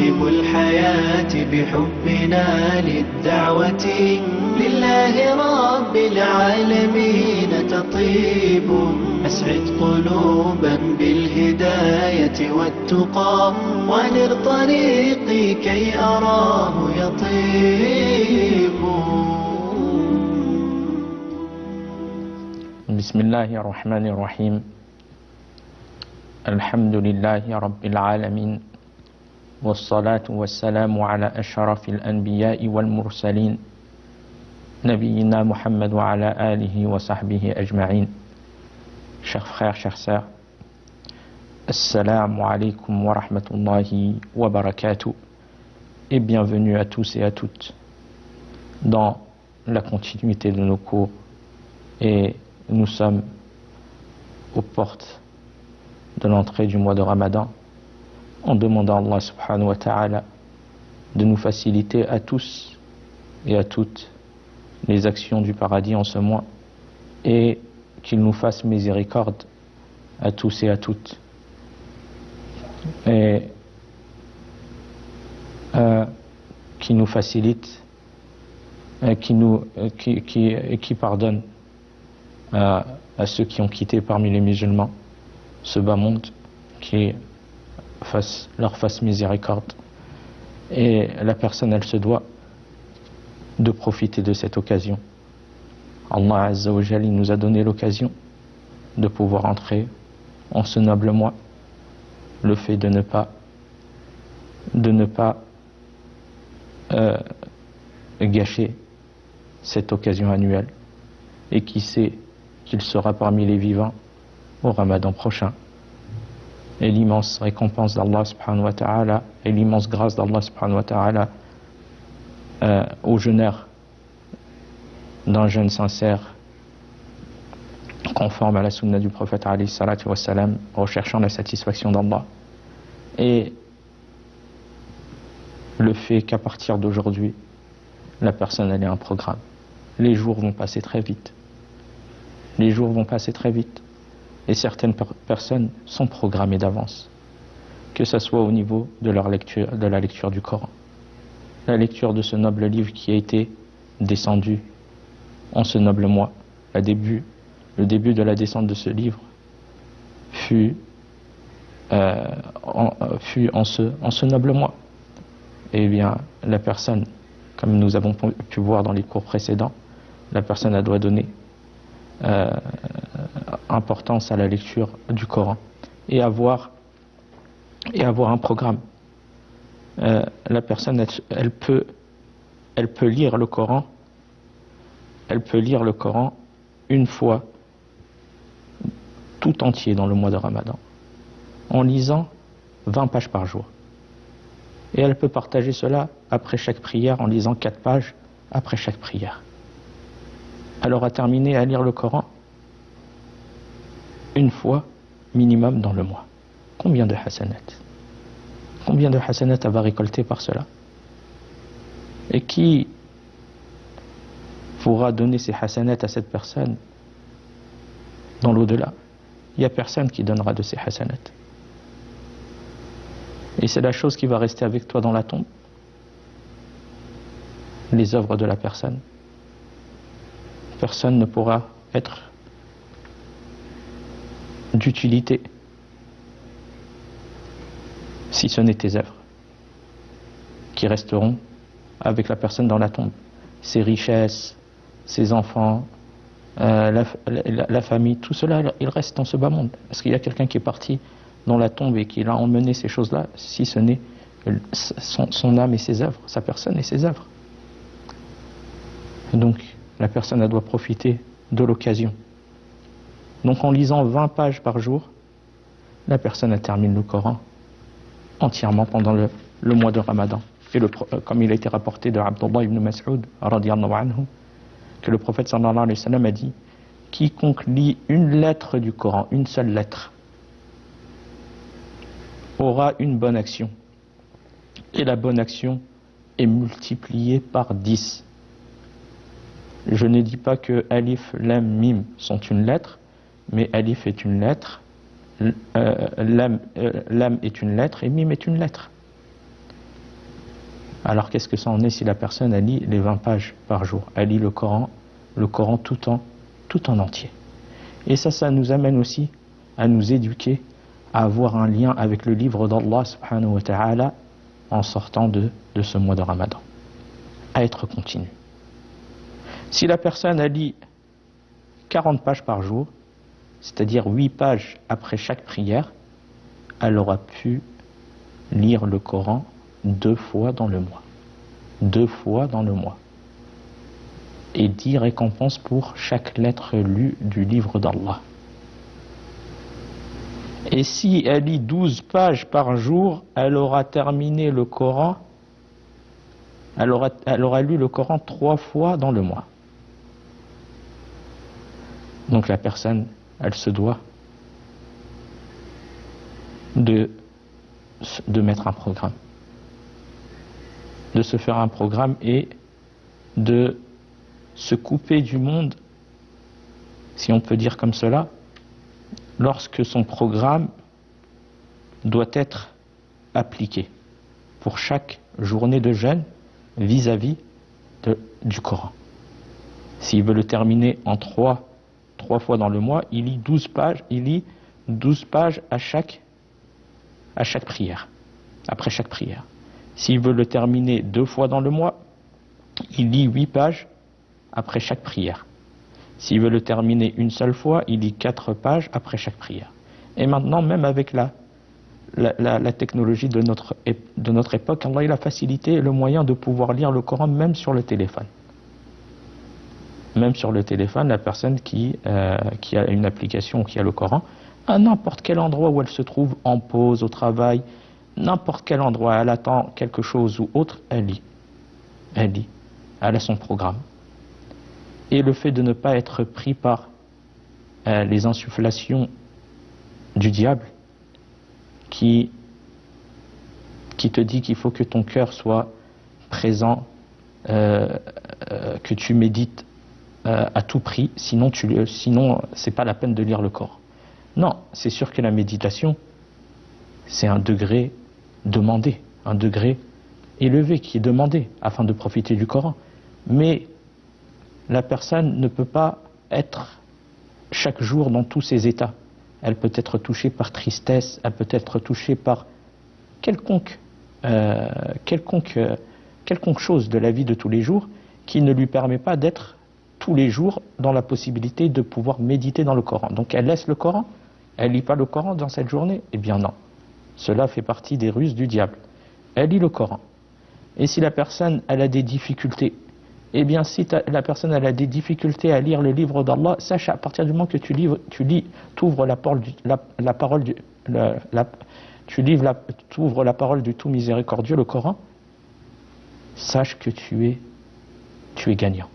نختم الحياة بحبنا للدعوة لله رب العالمين تطيب. أسعد قلوبا بالهداية والتقى وانر طريقي كي أراه يطيب. بسم الله الرحمن الرحيم. الحمد لله رب العالمين، والصلاة والسلام على أشرف الأنبياء والمرسلين نبينا محمد وعلى آله وصحبه أجمعين. Chers frères, chères sœurs, Assalamu alaikum wa rahmatullahi wa barakatuh, et bienvenue à tous et à toutes dans la continuité de nos cours. Et nous sommes aux portes de l'entrée du mois de Ramadan, en demandant à Allah subhanahu wa ta'ala de nous faciliter à tous et à toutes les actions du paradis en ce mois, et qu'il nous fasse miséricorde à tous et à toutes, et qui nous facilite, qui pardonne à ceux qui ont quitté parmi les musulmans ce bas monde, qui leur fasse miséricorde. Et la personne, elle se doit de profiter de cette occasion. Allah Azza wa Jalla nous a donné l'occasion de pouvoir entrer en ce noble mois. Le fait de ne pas gâcher cette occasion annuelle, et qui sait qu'il sera parmi les vivants au Ramadan prochain. Et l'immense récompense d'Allah subhanahu wa ta'ala et l'immense grâce d'Allah subhanahu wa ta'ala aux jeûneurs d'un jeûne sincère, conforme à la sunna du prophète alayhi salatu wa salam, recherchant la satisfaction d'Allah. Et le fait qu'à partir d'aujourd'hui, la personne elle ait un programme. Les jours vont passer très vite. Les jours vont passer très vite. Et certaines personnes sont programmées d'avance, que ce soit au niveau de la lecture du Coran, la lecture de ce noble livre qui a été descendu en ce noble mois. Le début de la descente de ce livre fut en ce noble mois. Et bien, la personne, comme nous avons pu voir dans les cours précédents, la personne elle doit donner importance à la lecture du Coran et avoir un programme. La personne elle peut lire le Coran, une fois tout entier dans le mois de Ramadan, en lisant 20 pages par jour. Et elle peut partager cela après chaque prière en lisant 4 pages après chaque prière. Elle aura terminé à lire le Coran une fois minimum dans le mois. Combien de hasanat elle va récolter par cela? Et qui pourra donner ces hasanat à cette personne dans l'au-delà? Il n'y a personne qui donnera de ces hasanat. Et c'est la chose qui va rester avec toi dans la tombe. Les œuvres de la personne. Personne ne pourra être d'utilité si ce n'est tes œuvres qui resteront avec la personne dans la tombe. Ses richesses, ses enfants, la famille, tout cela, il reste dans ce bas monde. Parce qu'il y a quelqu'un qui est parti dans la tombe et qui a emmené ces choses-là, si ce n'est son âme et ses œuvres, sa personne et ses œuvres. Donc, la personne elle doit profiter de l'occasion. Donc en lisant 20 pages par jour, la personne elle termine le Coran entièrement pendant le mois de Ramadan. Et comme il a été rapporté de Abdullah ibn Mas'ud radiyallahu anhu, que le prophète sallallahu alayhi wa sallam a dit: quiconque lit une lettre du Coran, une seule lettre, aura une bonne action. Et la bonne action est multipliée par 10. Je ne dis pas que Alif, Lam, Mim sont une lettre, mais Alif est une lettre, Lam est une lettre et Mim est une lettre. Alors qu'est-ce que ça en est si la personne elle lit les 20 pages par jour? Elle lit le Coran tout en entier. Et ça nous amène aussi à nous éduquer, à avoir un lien avec le livre d'Allah subhanahu wa ta'ala en sortant de ce mois de Ramadan. À être continu. Si la personne elle lit 40 pages par jour, c'est-à-dire 8 pages après chaque prière, elle aura pu lire le Coran 2 fois dans le mois. 2 fois dans le mois. Et 10 récompenses pour chaque lettre lue du livre d'Allah. Et si elle lit 12 pages par jour, elle aura terminé le Coran, elle aura lu le Coran 3 fois dans le mois. Donc la personne, elle se doit de mettre un programme, de se faire un programme et de se couper du monde, si on peut dire comme cela, lorsque son programme doit être appliqué pour chaque journée de jeûne vis-à-vis du Coran. S'il veut le terminer en 3 fois dans le mois, il lit 12 pages à chaque prière, après chaque prière. S'il veut le terminer 2 fois dans le mois, il lit 8 pages après chaque prière. S'il veut le terminer une seule fois, il lit 4 pages après chaque prière. Et maintenant, même avec la technologie de notre époque, Allah il a facilité le moyen de pouvoir lire le Coran même sur le téléphone. Même sur le téléphone, la personne qui a une application qui a le Coran, à n'importe quel endroit où elle se trouve, en pause, au travail, n'importe quel endroit, elle attend quelque chose ou autre, elle lit. Elle lit. Elle a son programme. Et le fait de ne pas être pris par les insufflations du diable qui te dit qu'il faut que ton cœur soit présent, que tu médites à tout prix, sinon c'est pas la peine de lire le Coran. Non, c'est sûr que la méditation, c'est un degré demandé, un degré élevé qui est demandé afin de profiter du Coran. Mais la personne ne peut pas être chaque jour dans tous ses états. Elle peut être touchée par tristesse, elle peut être touchée par quelconque chose de la vie de tous les jours qui ne lui permet pas d'être tous les jours dans la possibilité de pouvoir méditer dans le Coran. Donc elle laisse le Coran, elle lit pas le Coran dans cette journée? Eh bien non. Cela fait partie des ruses du diable. Elle lit le Coran. Et si la personne elle a des difficultés, eh bien si la personne elle a des difficultés à lire le livre d'Allah, sache à partir du moment que tu ouvres la parole du tout miséricordieux, le Coran, sache que tu es gagnant.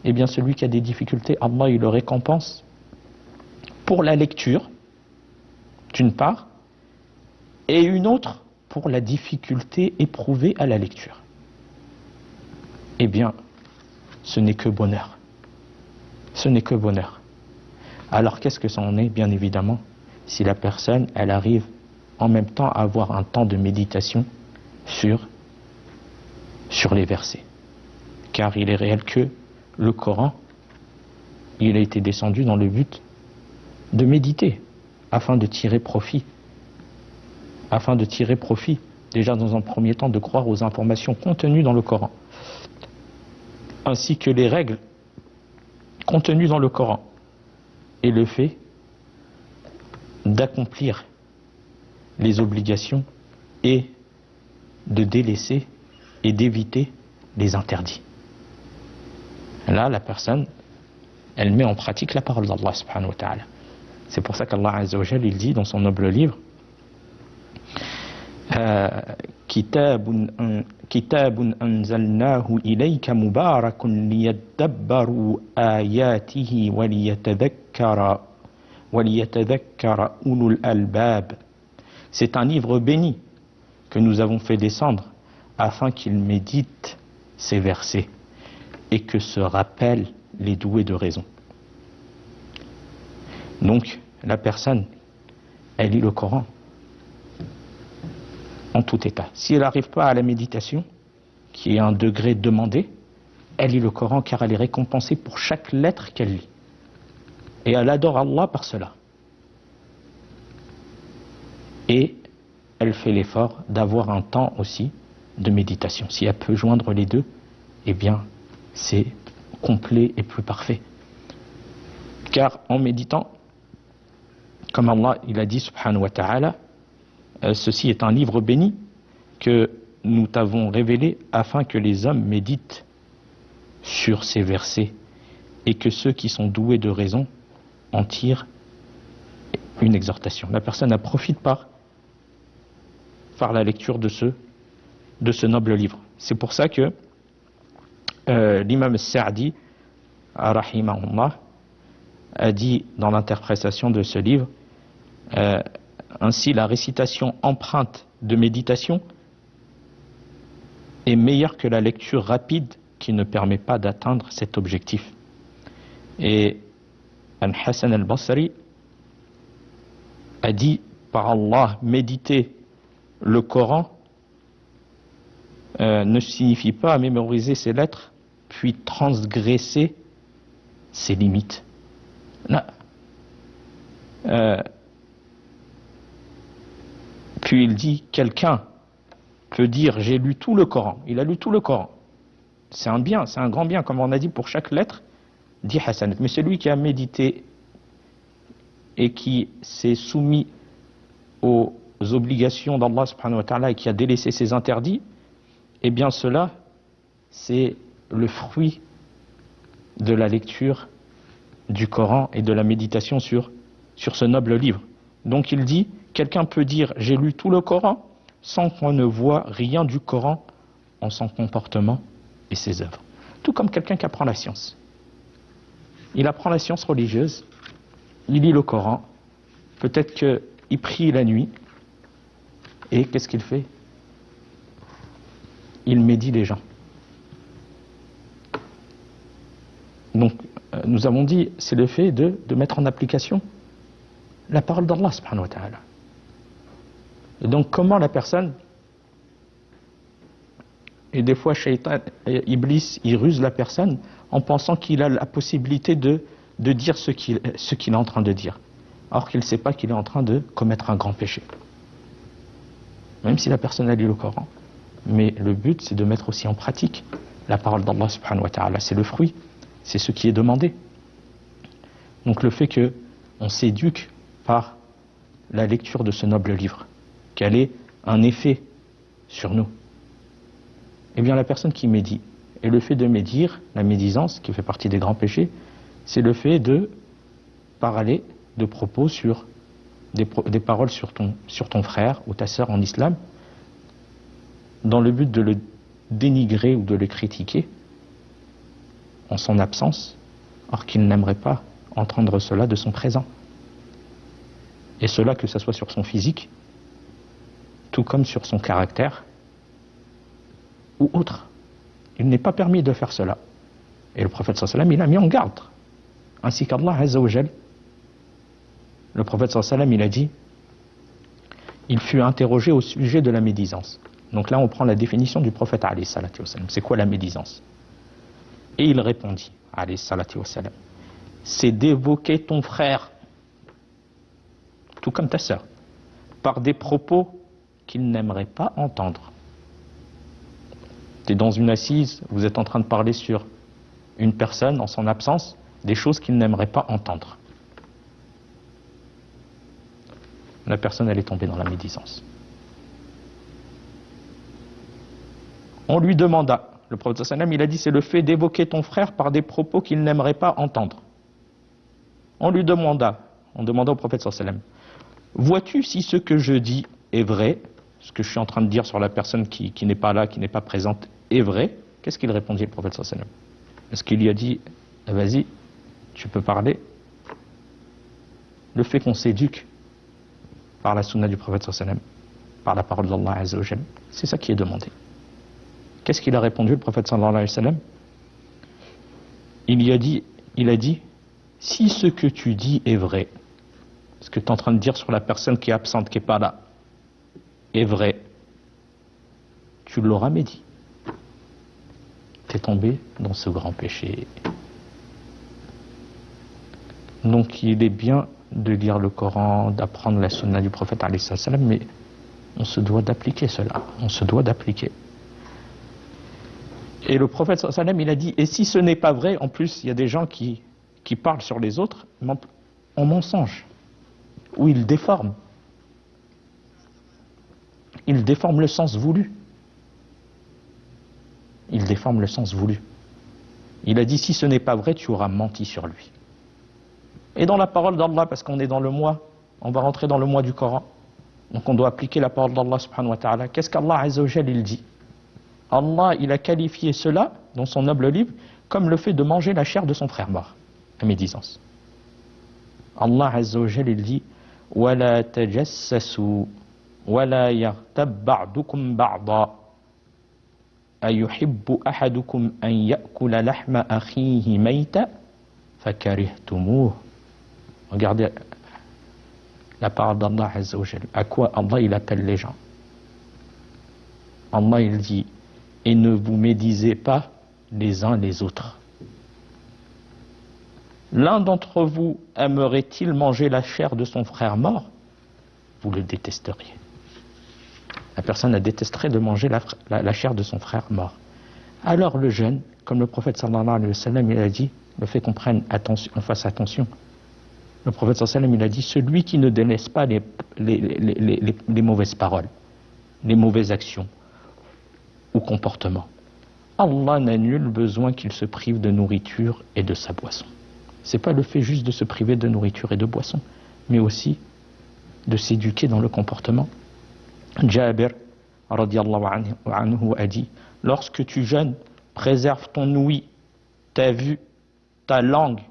Eh bien celui qui a des difficultés, Allah il le récompense pour la lecture, d'une part, et une autre pour la difficulté éprouvée à la lecture. Eh bien, ce n'est que bonheur. Ce n'est que bonheur. Alors qu'est-ce que ça en est, bien évidemment, si la personne, elle arrive en même temps à avoir un temps de méditation sur les versets. Car il est réel que le Coran, il a été descendu dans le but de méditer, afin de tirer profit. Déjà dans un premier temps, de croire aux informations contenues dans le Coran, ainsi que les règles contenues dans le Coran, et le fait d'accomplir les obligations et de délaisser et d'éviter les interdits. Là, la personne, elle met en pratique la parole d'Allah subhanahu wa ta'ala. C'est pour ça qu'Allah azza wa jalla, il dit dans son noble livre, كتاب أنزلناه إليك مبارك ليدبروا آياته وليتذكر أولو الألباب. C'est un livre béni que nous avons fait descendre afin qu'ils méditent ces versets et que se rappellent les doués de raison. Donc la personne, elle lit le Coran en tout état. Si elle n'arrive pas à la méditation, qui est un degré demandé, elle lit le Coran car elle est récompensée pour chaque lettre qu'elle lit. Et elle adore Allah par cela. Et elle fait l'effort d'avoir un temps aussi de méditation. Si elle peut joindre les deux, eh bien, c'est complet et plus parfait. Car en méditant, comme Allah il a dit subhanahu wa ta'ala, ceci est un livre béni que nous t'avons révélé afin que les hommes méditent sur ces versets et que ceux qui sont doués de raison en tirent une exhortation. La personne en profite par la lecture de ce noble livre. C'est pour ça que l'imam Sa'di, rahimahullah, a dit dans l'interprétation de ce livre, ainsi la récitation empreinte de méditation est meilleure que la lecture rapide qui ne permet pas d'atteindre cet objectif. Et Al-Hassan al-Basri a dit, par Allah, méditer le Coran ne signifie pas mémoriser ses lettres puis transgresser ses limites. Non. Puis il dit, quelqu'un peut dire j'ai lu tout le Coran, il a lu tout le Coran. C'est un bien, c'est un grand bien, comme on a dit pour chaque lettre, dit Hassanat. Mais celui qui a médité et qui s'est soumis aux obligations d'Allah subhanahu wa ta'ala et qui a délaissé ses interdits, eh bien cela, c'est le fruit de la lecture du Coran et de la méditation sur ce noble livre. Donc il dit, quelqu'un peut dire j'ai lu tout le Coran sans qu'on ne voit rien du Coran en son comportement et ses œuvres. Tout comme quelqu'un qui apprend la science. Il apprend la science religieuse, il lit le Coran, peut-être qu'il prie la nuit, et qu'est-ce qu'il fait? Il médit les gens. Donc, nous avons dit, c'est le fait de mettre en application la parole d'Allah subhanahu wa ta'ala. Et donc, comment la personne, et des fois, Shaitan, Iblis, il ruse la personne en pensant qu'il a la possibilité de dire ce qu'il est en train de dire, alors qu'il ne sait pas qu'il est en train de commettre un grand péché. Même si la personne a lu le Coran. Mais le but, c'est de mettre aussi en pratique la parole d'Allah subhanahu wa ta'ala. C'est le fruit, c'est ce qui est demandé. Donc le fait qu'on s'éduque par la lecture de ce noble livre, qu'elle ait un effet sur nous. Eh bien la personne qui médit, et le fait de médire, la médisance, qui fait partie des grands péchés, c'est le fait de parler de propos sur des paroles sur ton frère ou ta sœur en islam, dans le but de le dénigrer ou de le critiquer en son absence, or qu'il n'aimerait pas entendre cela de son présent. Et cela que ce soit sur son physique, tout comme sur son caractère, ou autre. Il n'est pas permis de faire cela. Et le prophète sallallahu alayhi wa sallam, il a mis en garde. Ainsi qu'Allah azza wa jal, le prophète sallallahu alayhi wa sallam, il a dit, il fut interrogé au sujet de la médisance. Donc là, on prend la définition du prophète alayhi salatu wa sallam. C'est quoi la médisance? Et il répondit, alayhi salatu wa sallam, c'est d'évoquer ton frère, tout comme ta sœur, par des propos qu'il n'aimerait pas entendre. Tu es dans une assise, vous êtes en train de parler sur une personne en son absence, des choses qu'il n'aimerait pas entendre. La personne, elle est tombée dans la médisance. On lui demanda, le prophète sallam, il a dit, c'est le fait d'évoquer ton frère par des propos qu'il n'aimerait pas entendre. On demanda au prophète sallam, vois-tu si ce que je dis est vrai, ce que je suis en train de dire sur la personne qui n'est pas là, qui n'est pas présente, est vrai? Qu'est-ce qu'il répondit, le prophète sallam? Est-ce qu'il lui a dit, vas-y, tu peux parler? Le fait qu'on s'éduque par la sunna du prophète sallam, par la parole d'Allah azza wa jal, c'est ça qui est demandé. Qu'est-ce qu'il a répondu, le prophète sallallahu alayhi wa sallam? Il a dit, si ce que tu dis est vrai, ce que tu es en train de dire sur la personne qui est absente, qui n'est pas là, est vrai, tu l'auras médit. t'es tombé dans ce grand péché. Donc il est bien de lire le Coran, d'apprendre la sunna du prophète alayhi salam, mais on se doit d'appliquer cela, on se doit d'appliquer. Et le prophète sallallahu alayhi wa sallam, il a dit, et si ce n'est pas vrai, en plus il y a des gens qui parlent sur les autres en mensonge, où ils déforment le sens voulu. Ils déforment le sens voulu. Il a dit, si ce n'est pas vrai, tu auras menti sur lui. Et dans la parole d'Allah, parce qu'on est dans le mois, on va rentrer dans le mois du Coran, donc on doit appliquer la parole d'Allah subhanahu wa ta'ala. Qu'est-ce qu'Allah azza wa jal il dit? Allah, il a qualifié cela, dans son noble livre, comme le fait de manger la chair de son frère mort, à médisance. Allah azza wa jal il dit, وَلَا تَجَسَّسُوا وَلَا يَغْتَبْ بَعْضُكُمْ بَعْضًا أَيُحِبُّ أَحَدُكُمْ أَنْ يَأْكُلَ لَحْمَ أَخِيهِ مَيْتًا فَكَرِهْتُمُوهُ. Regardez la parole d'Allah azza wa jal. À quoi Allah il appelle les gens? Allah il dit, et ne vous médisez pas les uns les autres. L'un d'entre vous aimerait-il manger la chair de son frère mort? Vous le détesteriez. La personne la détesterait de manger la chair de son frère mort. Alors le jeûne, comme le prophète sallallahu alayhi wa sallam, il a dit, le fait qu'on prenne attention, on fasse attention. Le prophète sallallahu alayhi wa sallam, il a dit, celui qui ne délaisse pas les mauvaises paroles, les mauvaises actions ou comportements, Allah n'a nul besoin qu'il se prive de nourriture et de sa boisson. C'est pas le fait juste de se priver de nourriture et de boisson, mais aussi de s'éduquer dans le comportement. Jabir, radiyallahu anhu, a dit, lorsque tu jeûnes, préserve ton ouïe, ta vue, ta langue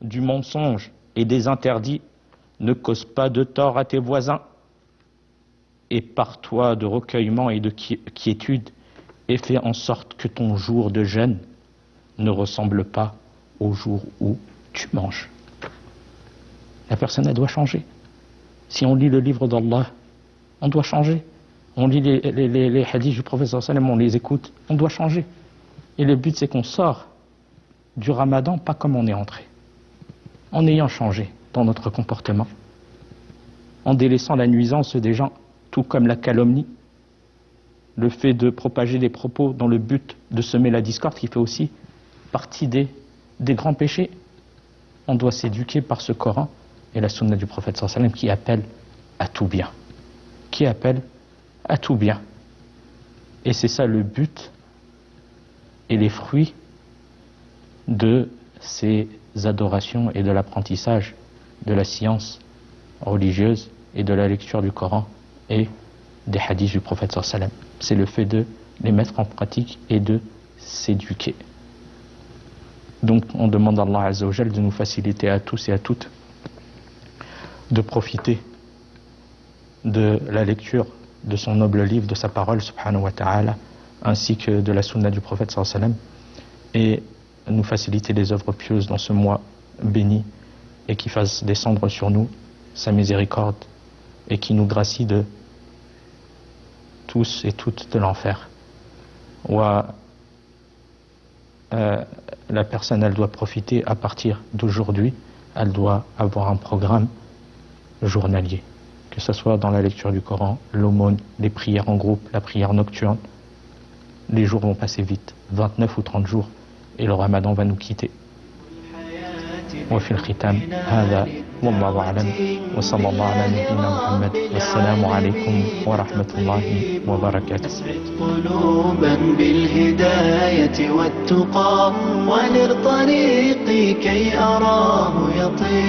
du mensonge et des interdits, ne cause pas de tort à tes voisins, et pars-toi de recueillement et de quiétude, et fais en sorte que ton jour de jeûne ne ressemble pas au jour où tu manges. La personne, elle doit changer. Si on lit le livre d'Allah, on doit changer. On lit les hadiths du prophète sallallahu alayhi wa sallam, on les écoute, on doit changer. Et le but, c'est qu'on sort du ramadan pas comme on est entré, en ayant changé dans notre comportement, en délaissant la nuisance des gens, tout comme la calomnie, le fait de propager des propos dans le but de semer la discorde, qui fait aussi partie des grands péchés. On doit s'éduquer par ce Coran et la sunna du prophète sallallahu alayhi wa sallam qui appelle à tout bien. Qui appelle à tout bien. Et c'est ça le but et les fruits de ces adorations et de l'apprentissage de la science religieuse et de la lecture du Coran et des hadiths du prophète sallallahu alayhi wa sallam. C'est le fait de les mettre en pratique et de s'éduquer. Donc on demande à Allah azza wa jal de nous faciliter à tous et à toutes de profiter de la lecture de son noble livre, de sa parole subhanahu wa ta'ala, ainsi que de la sunna du prophète sallallahu alayhi wa sallam, et nous faciliter les œuvres pieuses dans ce mois béni, et qui fasse descendre sur nous sa miséricorde et qui nous gracie de tous et toutes de l'enfer. La personne, elle doit profiter à partir d'aujourd'hui, elle doit avoir un programme journalier, que ce soit dans la lecture du Coran, l'aumône, les prières en groupe, la prière nocturne. Les jours vont passer vite, 29 ou 30 jours, et le ramadan va nous quitter. وفي الختام هذا والله أعلم وصلى الله على نبينا محمد والسلام عليكم ورحمة الله وبركاته. أسعد قلوبا بالهداية والتقى ونر طريقي كي أراه يطير